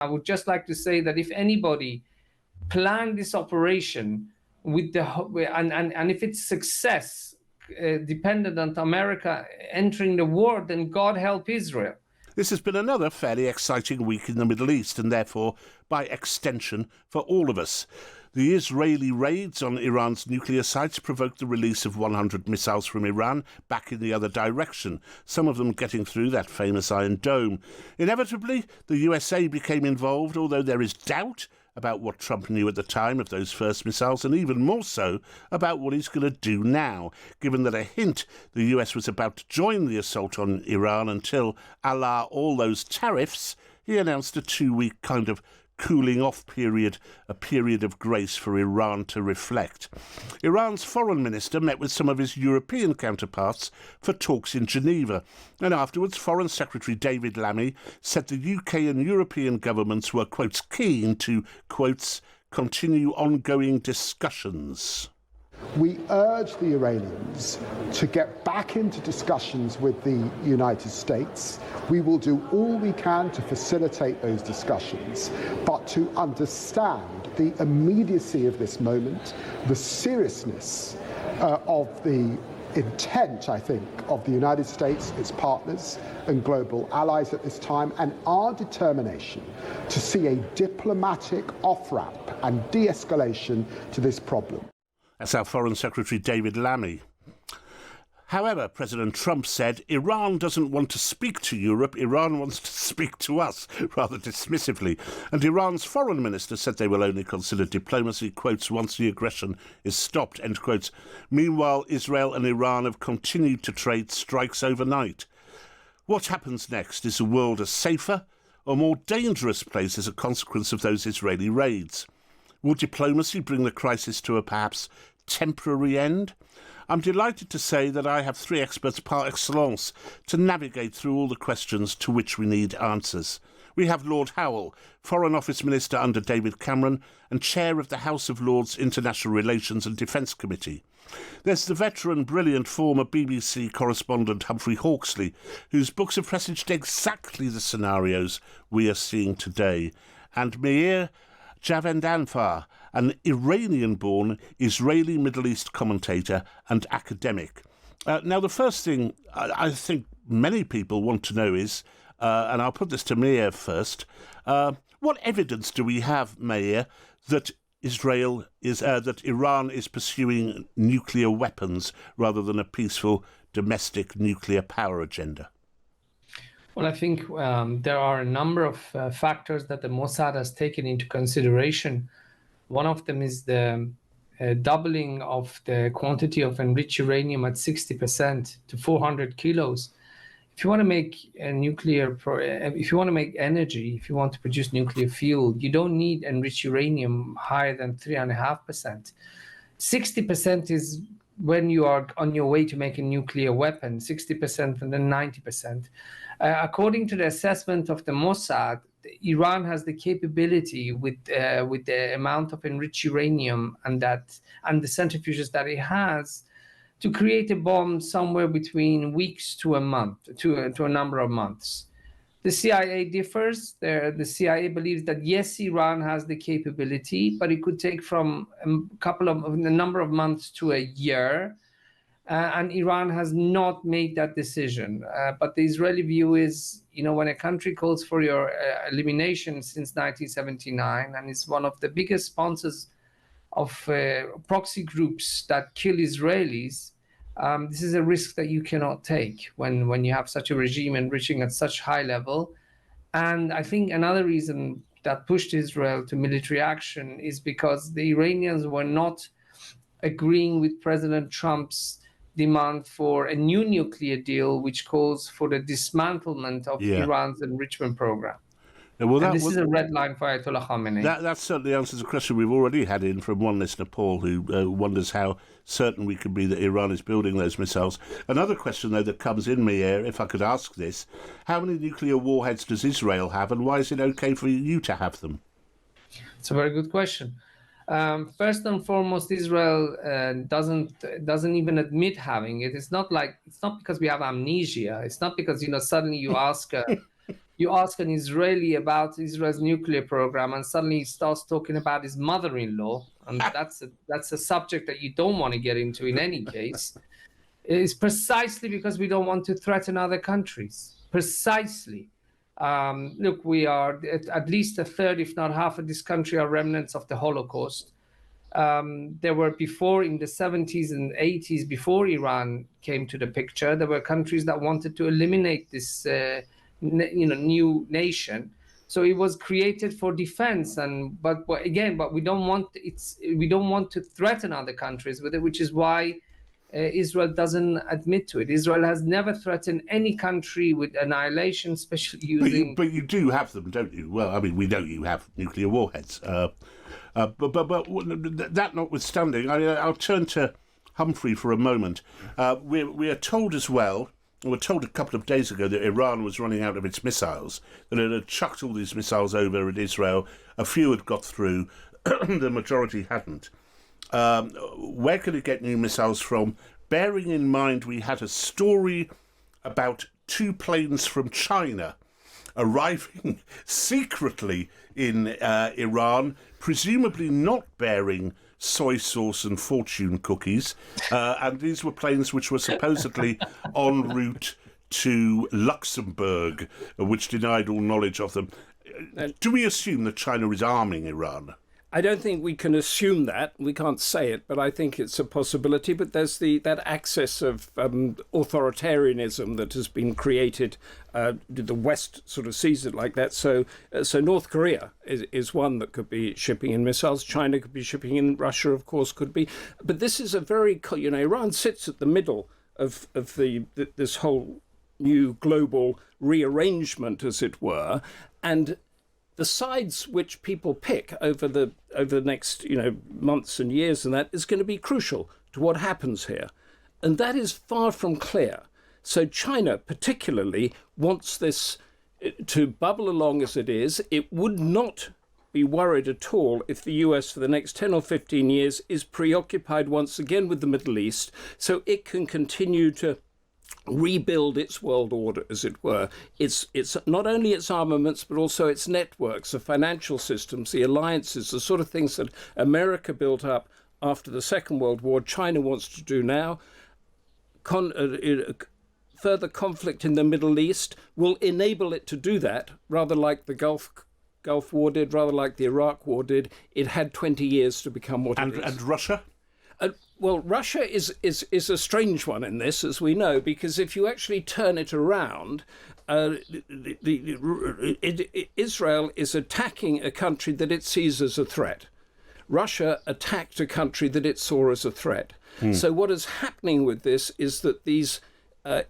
I would just like to say that if anybody planned this operation with and if its success depended on America entering the war, then God help Israel. This has been another fairly exciting week in the Middle East, and therefore, by extension, for all of us. The Israeli raids on Iran's nuclear sites provoked the release of 100 missiles from Iran back in the other direction, some of them getting through that famous Iron Dome. Inevitably, the USA became involved, although there is doubt about what Trump knew at the time of those first missiles, and even more so about what he's going to do now, given that a hint the US was about to join the assault on Iran until, a la all those tariffs, he announced a 2-week kind of cooling off period, a period of grace for Iran to reflect. Iran's foreign minister met with some of his European counterparts for talks in Geneva, and afterwards Foreign Secretary David Lammy said the UK and European governments were, quotes, keen to, quotes, continue ongoing discussions. We urge the Iranians to get back into discussions with the United States. We will do all we can to facilitate those discussions, but to understand the immediacy of this moment, the seriousness of the intent, I think, of the United States, its partners and global allies at this time, and our determination to see a diplomatic off-ramp and de-escalation to this problem. That's our Foreign Secretary David Lammy. However, President Trump said Iran doesn't want to speak to Europe, Iran wants to speak to us, rather dismissively. And Iran's foreign minister said they will only consider diplomacy, quotes, once the aggression is stopped, end quotes. Meanwhile, Israel and Iran have continued to trade strikes overnight. What happens next? Is the world a safer or more dangerous place as a consequence of those Israeli raids? Will diplomacy bring the crisis to a perhaps temporary end? I'm delighted to say that I have 3 experts par excellence to navigate through all the questions to which we need answers. We have Lord Howell, Foreign Office Minister under David Cameron and Chair of the House of Lords International Relations and Defence Committee. There's the veteran, brilliant former BBC correspondent Humphrey Hawksley, whose books have presaged exactly the scenarios we are seeing today. And Meir Javandanfar, an Iranian-born Israeli Middle East commentator and academic. Now, the first thing I think many people want to know is, and I'll put this to Meir first, what evidence do we have, Meir, that that Iran is pursuing nuclear weapons rather than a peaceful domestic nuclear power agenda? Well, I think there are a number of factors that the Mossad has taken into consideration. One of them is the doubling of the quantity of enriched uranium at 60% to 400 kilos. If you want to make if you want to make energy, if you want to produce nuclear fuel, you don't need enriched uranium higher than 3.5%. 60% is when you are on your way to make a nuclear weapon, 60% and then 90%. According to the assessment of the Mossad, Iran has the capability with the amount of enriched uranium and the centrifuges that it has to create a bomb somewhere between weeks to a month, to a number of months. The CIA differs. The CIA believes that yes, Iran has the capability, but it could take from a number of months to a year. And Iran has not made that decision. But the Israeli view is, when a country calls for your elimination since 1979 and is one of the biggest sponsors of proxy groups that kill Israelis, this is a risk that you cannot take when you have such a regime enriching at such high level. And I think another reason that pushed Israel to military action is because the Iranians were not agreeing with President Trump's demand for a new nuclear deal, which calls for the dismantlement of Iran's enrichment program. This is a red line for Ayatollah Khamenei. That certainly answers a question we've already had in from one listener, Paul, who wonders how certain we can be that Iran is building those missiles. Another question, though, that comes in, Meir, if I could ask this, how many nuclear warheads does Israel have, and why is it okay for you to have them? It's a very good question. First and foremost, Israel doesn't even admit having it. It's not because we have amnesia. It's not because suddenly you ask You ask an Israeli about Israel's nuclear program, and suddenly he starts talking about his mother-in-law, and that's a subject that you don't want to get into in any case. It's precisely because we don't want to threaten other countries. Precisely. Look, we are at least a third, if not half of this country are remnants of the Holocaust. There were before, in the 70s and 80s, before Iran came to the picture, there were countries that wanted to eliminate this new nation. So it was created for defense, but we don't want to threaten other countries with it, which is why Israel doesn't admit to it. Israel has never threatened any country with annihilation, especially using. But you do have them, don't you? Well, I mean, we know you have nuclear warheads. But that notwithstanding, I'll turn to Humphrey for a moment. We are told as well. We were told a couple of days ago that Iran was running out of its missiles, that it had chucked all these missiles over at Israel. A few had got through, the majority hadn't. Where could it get new missiles from? Bearing in mind we had a story about 2 planes from China arriving secretly in Iran, presumably not bearing soy sauce and fortune cookies, and these were planes which were supposedly en route to Luxembourg, which denied all knowledge of them. Do we assume that China is arming Iran? I don't think we can assume that. We can't say it, but I think it's a possibility. But there's that axis of authoritarianism that has been created. The West sort of sees it like that. So North Korea is one that could be shipping in missiles. China could be shipping in. Russia, of course, could be. But this is a very, Iran sits at the middle of this whole new global rearrangement, as it were, and the sides which people pick over the next months and years and that is going to be crucial to what happens here, and that is far from clear. So China particularly wants this to bubble along as it is. It would not be worried at all if the US for the next 10 or 15 years is preoccupied once again with the Middle East, so it can continue to rebuild its world order, as it were. It's not only its armaments, but also its networks, the financial systems, the alliances, the sort of things that America built up after the Second World War, China wants to do now. Further conflict in the Middle East will enable it to do that, rather like the Gulf War did, rather like the Iraq War did. It had 20 years to become what it is. And Russia? Well, Russia is a strange one in this, as we know, because if you actually turn it around, Israel is attacking a country that it sees as a threat. Russia attacked a country that it saw as a threat. So what is happening with this is that these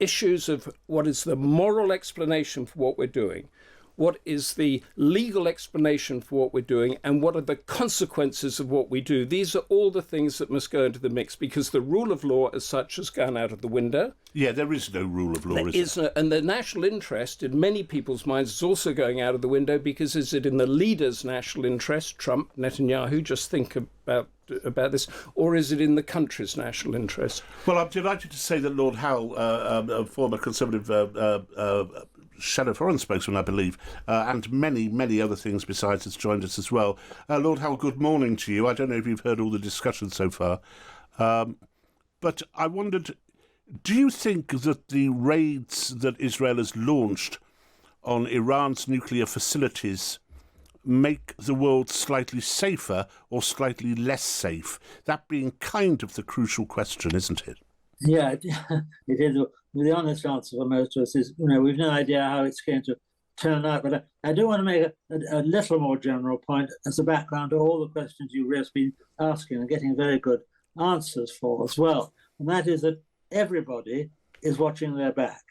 issues of what is the moral explanation for what we're doing, what is the legal explanation for what we're doing, and what are the consequences of what we do. These are all the things that must go into the mix, because the rule of law as such has gone out of the window. Yeah, there is no rule of law, is there? And the national interest in many people's minds is also going out of the window, because is it in the leader's national interest, Trump, Netanyahu, just think about this, or is it in the country's national interest? Well, I'm delighted to say that Lord Howell, a former Conservative Shadow Foreign spokesman, I believe, and many, many other things besides, has joined us as well. Lord Howell, good morning to you. I don't know if you've heard all the discussion so far, but I wondered, do you think that the raids that Israel has launched on Iran's nuclear facilities make the world slightly safer or slightly less safe? That being kind of the crucial question, isn't it? Yeah, it is. The honest answer for most of us is, we've no idea how it's going to turn out. But I do want to make a little more general point as a background to all the questions you've just been asking and getting very good answers for as well. And that is that everybody is watching their back.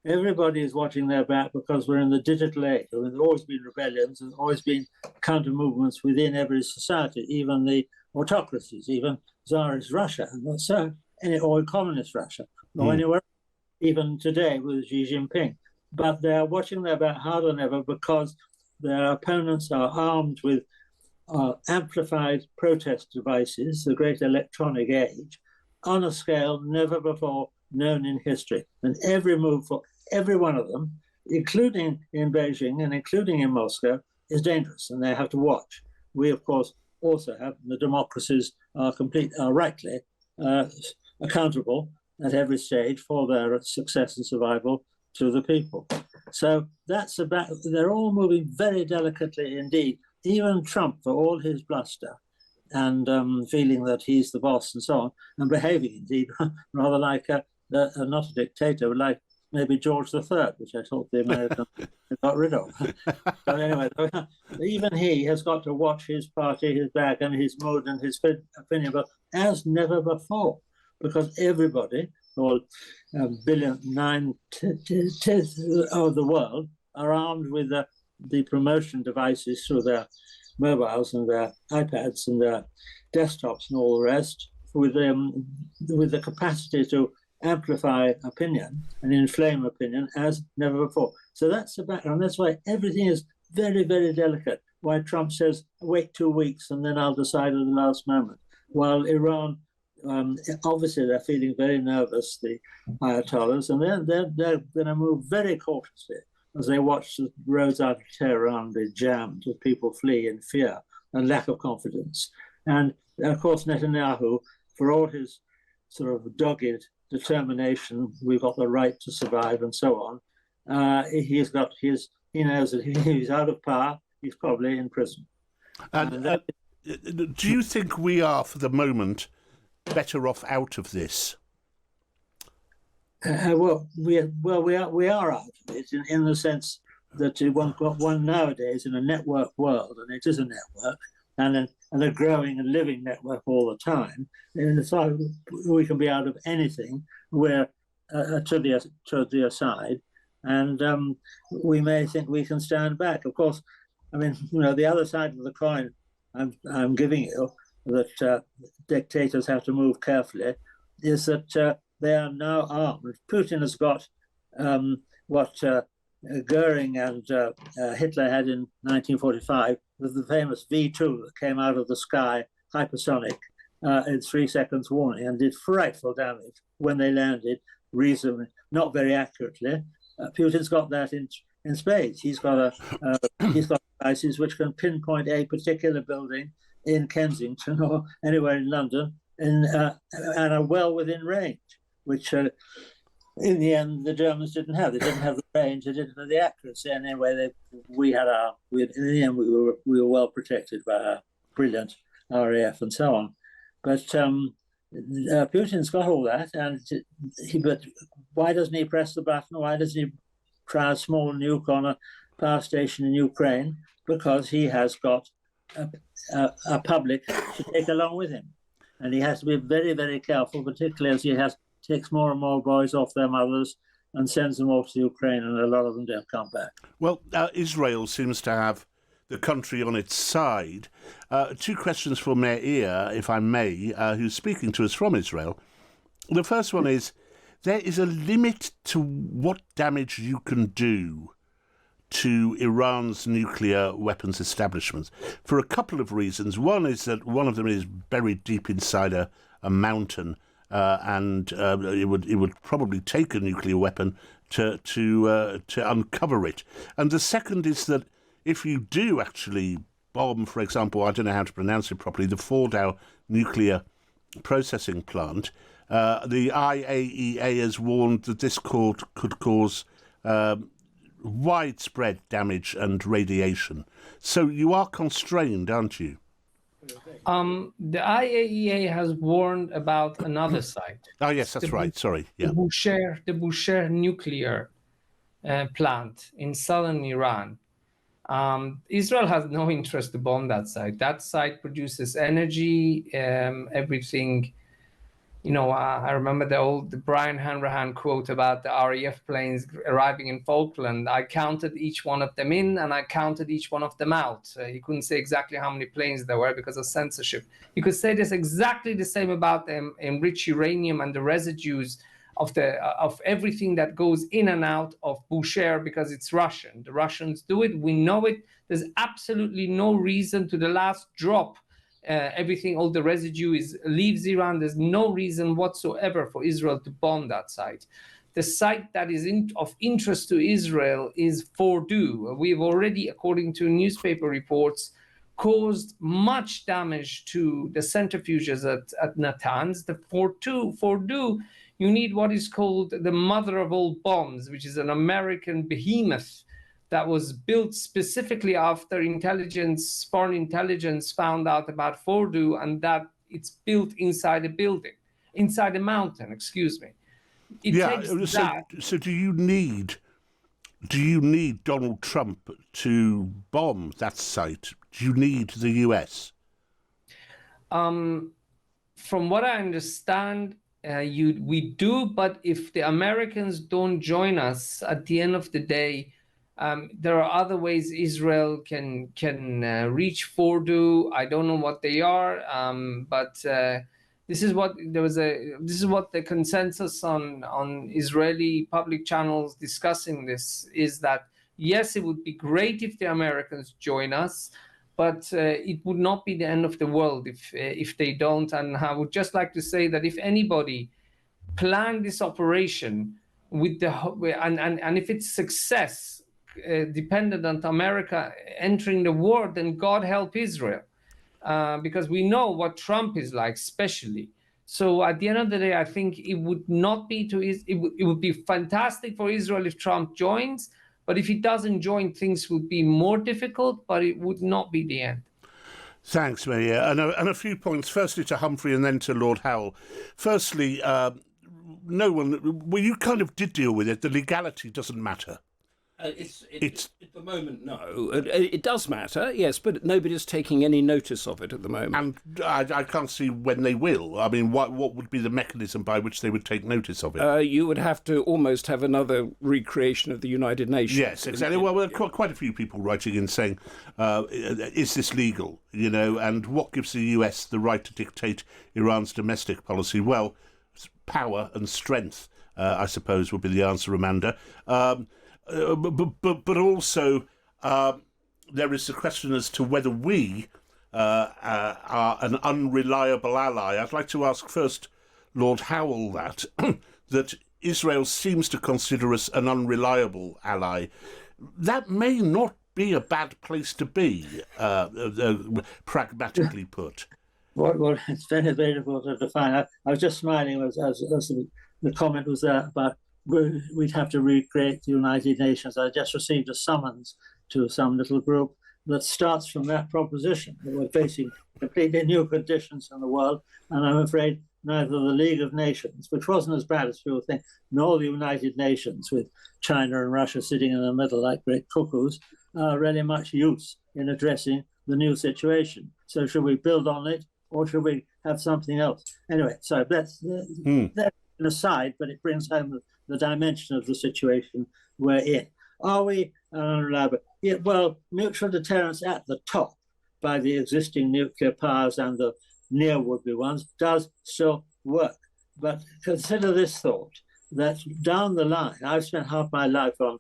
Everybody is watching their back because we're in the digital age. There's always been rebellions, there's always been counter movements within every society, even the autocracies, even Tsarist Russia, or communist Russia, or anywhere, even today with Xi Jinping. But they're watching their back harder than ever because their opponents are armed with amplified protest devices, the great electronic age, on a scale never before known in history. And every move for every one of them including in Beijing and including in Moscow, is dangerous, and they have to watch. We, of course, also have the democracies are rightly accountable at every stage for their success and survival to the people. So that's about, they're all moving very delicately indeed. Even Trump, for all his bluster and feeling that he's the boss and so on, and behaving indeed rather like not a dictator, but like maybe George III, which I thought the Americans got rid of. But anyway, even he has got to watch his party, his back, and his mood and his opinion, but as never before, because everybody, or 9/10 of the world, are armed with the promotion devices through their mobiles and their iPads and their desktops and all the rest, with the capacity to amplify opinion and inflame opinion as never before. So that's the background. That's why everything is very, very delicate. Why Trump says, wait 2 weeks and then I'll decide at the last moment. While Iran, obviously they're feeling very nervous, the Ayatollahs, and they're going to move very cautiously as they watch the roads out of Tehran be jammed as people flee in fear and lack of confidence. And of course, Netanyahu, for all his sort of dogged determination, we've got the right to survive and so on, he knows that he's out of power, he's probably in prison. And do you think we are, for the moment, better off out of this? Well, we are out of it in the sense that one nowadays in a network world, and it is a network, and a growing and living network all the time. In the time we can be out of anything, we're to the aside, and we may think we can stand back. Of course, I mean, the other side of the coin I'm giving you, that dictators have to move carefully, is that they are now armed. Putin has got what Goering and Hitler had in 1945, with the famous V2 that came out of the sky, hypersonic, in 3 seconds warning, and did frightful damage when they landed, reasonably, not very accurately. Putin's got that in spades. He's got devices which can pinpoint a particular building in Kensington or anywhere in London, and are well within range, which in the end the Germans didn't have. They didn't have the range, they didn't have the accuracy. And anyway, in the end we were well protected by our brilliant RAF and so on. But Putin's got all that, but why doesn't he press the button? Why doesn't he try a small nuke on a power station in Ukraine? Because he has got a public to take along with him. And he has to be very, very careful, particularly as he takes more and more boys off their mothers and sends them off to Ukraine, and a lot of them don't come back. Well, Israel seems to have the country on its side. 2 questions for Meir, if I may, who's speaking to us from Israel. The first one is, there is a limit to what damage you can do to Iran's nuclear weapons establishments, for a couple of reasons. One is that one of them is buried deep inside a mountain, and it would probably take a nuclear weapon to uncover it. And the second is that if you do actually bomb, for example, I don't know how to pronounce it properly, the Fordow nuclear processing plant, the IAEA has warned that this could cause widespread damage and radiation. So you are constrained, aren't you? The IAEA has warned about another site. Oh, yes, that's right. Sorry. Yeah. The Bushehr nuclear plant in southern Iran. Israel has no interest to bomb that site. That site produces energy, everything. I remember the Brian Hanrahan quote about the RAF planes arriving in Falkland. I counted each one of them in, and I counted each one of them out. He couldn't say exactly how many planes there were because of censorship. You could say this exactly the same about enriched uranium and the residues of everything that goes in and out of Bushehr, because it's Russian. The Russians do it. We know it. There's absolutely no reason to the last drop. All the residue leaves Iran. There's no reason whatsoever for Israel to bomb that site. the site that is of interest to Israel is Fordo. We've already, according to newspaper reports, caused much damage to the centrifuges at Natanz. The Fordo, you need what is called the mother of all bombs, which is an American behemoth that was built specifically after foreign intelligence found out about Fordo, and that it's built inside a mountain, excuse me. So do you need Donald Trump to bomb that site? Do you need the US? From what I understand, we do, but if the Americans don't join us, at the end of the day, there are other ways Israel can reach Fordo. I don't know what they are, but this is what the consensus on Israeli public channels discussing this is, that yes, it would be great if the Americans join us, but it would not be the end of the world if they don't. And I would just like to say that if anybody planned this operation with and if its success dependent on America entering the war, then God help Israel, because we know what Trump is like, especially. So at the end of the day, I think it would not be it would be fantastic for Israel if Trump joins, but if he doesn't join, things would be more difficult, but it would not be the end. Thanks, Mayor. And a few points, firstly to Humphrey and then to Lord Howell. Firstly, you kind of did deal with it. The legality doesn't matter. At the moment, no. It does matter, yes, but nobody's taking any notice of it at the moment. And I can't see when they will. I mean, what would be the mechanism by which they would take notice of it? You would have to almost have another recreation of the United Nations. Yes, exactly. Well, there are quite a few people writing in saying, is this legal? You know, and what gives the US the right to dictate Iran's domestic policy? Well, power and strength, I suppose, would be the answer, Amanda. But also there is the question as to whether we are an unreliable ally. I'd like to ask first Lord Howell that Israel seems to consider us an unreliable ally. That may not be a bad place to be, pragmatically put. Well, it's very, very difficult to define. I was just smiling as the comment was there about we'd have to recreate the United Nations. I just received a summons to some little group that starts from that proposition, that we're facing completely new conditions in the world, and I'm afraid neither the League of Nations, which wasn't as bad as people think, nor the United Nations, with China and Russia sitting in the middle like great cuckoos, are really much use in addressing the new situation. So should we build on it, or should we have something else? Anyway, so that's an aside, but it brings home the dimension of the situation we're in. Are we unreliable? Yeah, well, mutual deterrence at the top by the existing nuclear powers and the near would-be ones does still work. But consider this thought, that down the line, I've spent half my life on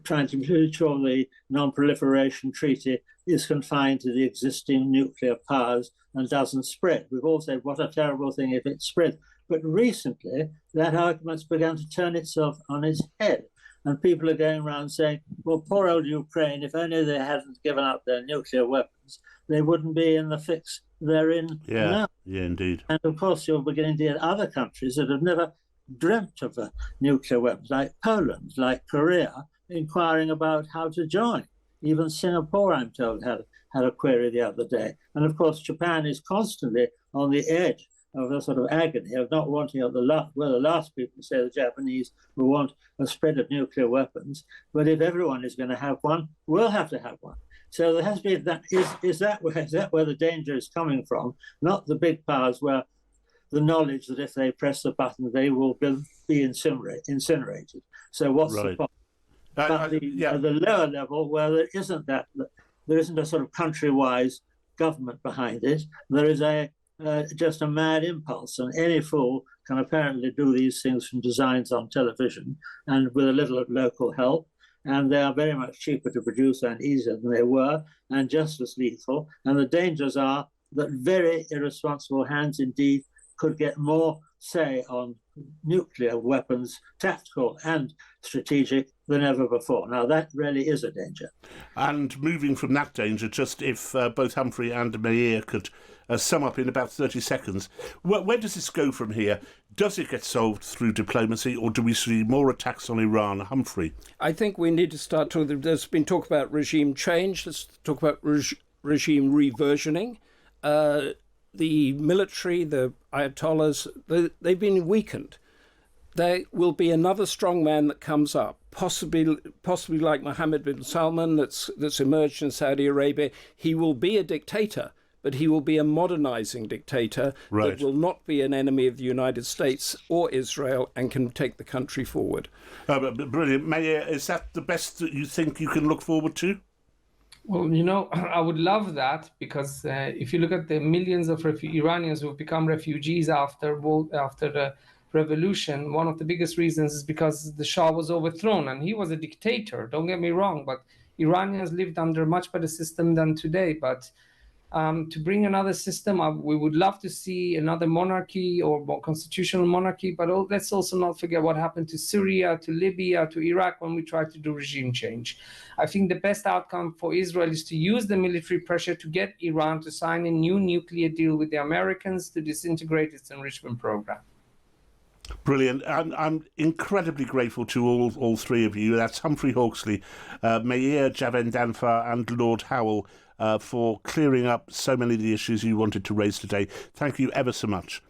trying to make sure the non-proliferation treaty is confined to the existing nuclear powers and doesn't spread. We've all said, what a terrible thing if it spreads. But recently, that argument's begun to turn itself on its head. And people are going around saying, well, poor old Ukraine, if only they hadn't given up their nuclear weapons, they wouldn't be in the fix they're in now. Yeah, indeed. And of course, you're beginning to get other countries that have never dreamt of nuclear weapons, like Poland, like Korea, inquiring about how to join. Even Singapore, I'm told, had a query the other day. And of course, Japan is constantly on the edge of a sort of agony of not wanting the last people say the Japanese will want a spread of nuclear weapons. But if everyone is going to have one, we'll have to have one. So there has been that. Is that where the danger is coming from? Not the big powers, where the knowledge that if they press the button, they will be incinerated. So what's the point? But the lower level, where there isn't a sort of country-wise government behind it, there is just a mad impulse, and any fool can apparently do these things from designs on television and with a little local help, and they are very much cheaper to produce and easier than they were, and just as lethal. And the dangers are that very irresponsible hands indeed could get more say on nuclear weapons, tactical and strategic, than ever before. Now, that really is a danger. And moving from that danger, just if both Humphrey and Meir could sum up in about 30 seconds, where does this go from here? Does it get solved through diplomacy, or do we see more attacks on Iran? Humphrey? I think we need to start talking. There's been talk about regime change. Let's talk about regime reversioning. The military, the Ayatollahs, they've been weakened. There will be another strong man that comes up, possibly like Mohammed bin Salman that's emerged in Saudi Arabia. He will be a dictator, but he will be a modernizing dictator that will not be an enemy of the United States or Israel and can take the country forward. Brilliant. Meir, is that the best that you think you can look forward to? Well, I would love that, because if you look at the millions of Iranians who have become refugees after the revolution, one of the biggest reasons is because the Shah was overthrown and he was a dictator. Don't get me wrong, but Iranians lived under a much better system than today. But to bring another system, we would love to see another monarchy or more constitutional monarchy, but let's also not forget what happened to Syria, to Libya, to Iraq when we tried to do regime change. I think the best outcome for Israel is to use the military pressure to get Iran to sign a new nuclear deal with the Americans to disintegrate its enrichment program. Brilliant. I'm incredibly grateful to all three of you. That's Humphrey Hawksley, Meir Javandanfar and Lord Howell, for clearing up so many of the issues you wanted to raise today. Thank you ever so much.